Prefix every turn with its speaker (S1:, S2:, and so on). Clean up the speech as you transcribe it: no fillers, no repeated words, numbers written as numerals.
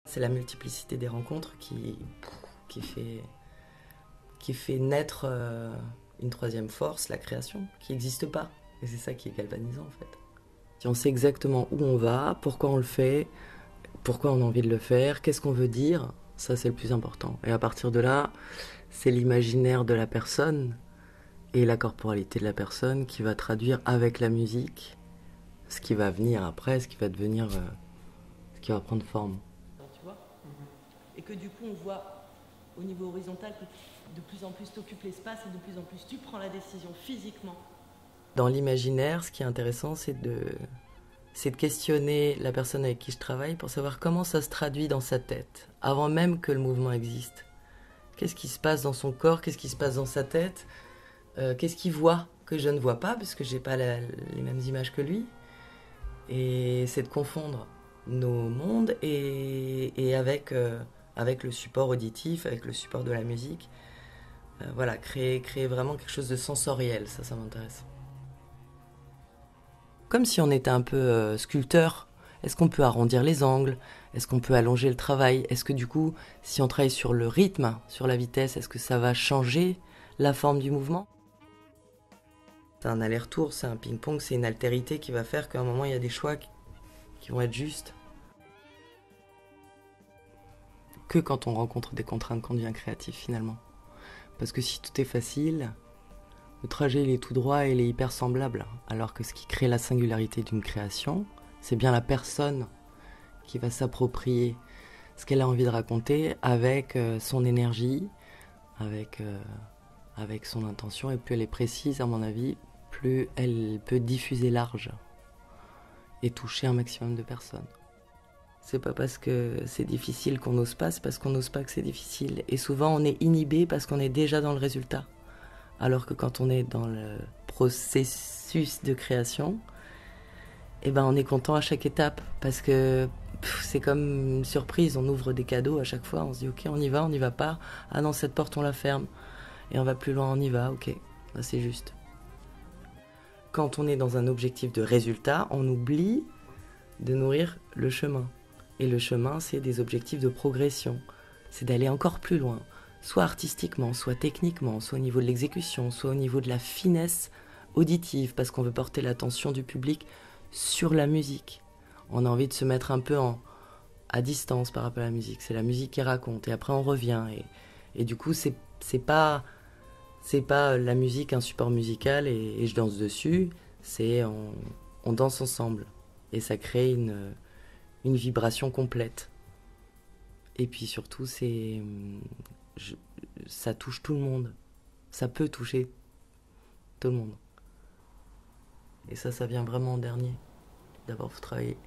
S1: C'est la multiplicité des rencontres qui fait naître une troisième force, la création, qui n'existe pas. Et c'est ça qui est galvanisant en fait. Si on sait exactement où on va, pourquoi on le fait, pourquoi on a envie de le faire, qu'est-ce qu'on veut dire, ça c'est le plus important. Et à partir de là, c'est l'imaginaire de la personne et la corporalité de la personne qui va traduire avec la musique ce qui va venir après, ce qui va devenir, ce qui va prendre forme. Tu vois ? Et que du coup on voit au niveau horizontal que de plus en plus t'occupes l'espace et de plus en plus tu prends la décision physiquement. Dans l'imaginaire, ce qui est intéressant, c'est de questionner la personne avec qui je travaille pour savoir comment ça se traduit dans sa tête, avant même que le mouvement existe. Qu'est-ce qui se passe dans son corps, qu'est-ce qui se passe dans sa tête, qu'est-ce qu'il voit que je ne vois pas, parce que j'ai pas les mêmes images que lui. Et c'est de confondre nos mondes et avec le support auditif, avec le support de la musique. Voilà, créer vraiment quelque chose de sensoriel, ça m'intéresse. Comme si on était un peu sculpteur. Est-ce qu'on peut arrondir les angles? Est-ce qu'on peut allonger le travail? Est-ce que du coup, si on travaille sur le rythme, sur la vitesse, est-ce que ça va changer la forme du mouvement? C'est un aller-retour, c'est un ping-pong, c'est une altérité qui va faire qu'à un moment, il y a des choix qui vont être justes. Que quand on rencontre des contraintes qu'on devient créatif finalement. Parce que si tout est facile, le trajet il est tout droit et il est hyper semblable. Alors que ce qui crée la singularité d'une création, c'est bien la personne qui va s'approprier ce qu'elle a envie de raconter avec son énergie, avec son intention. Et plus elle est précise, à mon avis, plus elle peut diffuser large et toucher un maximum de personnes. C'est pas parce que c'est difficile qu'on n'ose pas, c'est parce qu'on n'ose pas que c'est difficile. Et souvent on est inhibé parce qu'on est déjà dans le résultat. Alors que quand on est dans le processus de création, eh ben on est content à chaque étape. Parce que c'est comme une surprise, on ouvre des cadeaux à chaque fois, on se dit ok on y va pas. Ah non cette porte on la ferme. Et on va plus loin, on y va, ok, là c'est juste. Quand on est dans un objectif de résultat, on oublie de nourrir le chemin. Et le chemin, c'est des objectifs de progression. C'est d'aller encore plus loin, soit artistiquement, soit techniquement, soit au niveau de l'exécution, soit au niveau de la finesse auditive, parce qu'on veut porter l'attention du public sur la musique. On a envie de se mettre un peu à distance par rapport à la musique. C'est la musique qui raconte, et après on revient. Et du coup, c'est pas la musique un support musical et je danse dessus, c'est on danse ensemble. Et ça crée une vibration complète. Et puis surtout, ça touche tout le monde. Ça peut toucher tout le monde. Et ça vient vraiment en dernier. D'abord, il faut travailler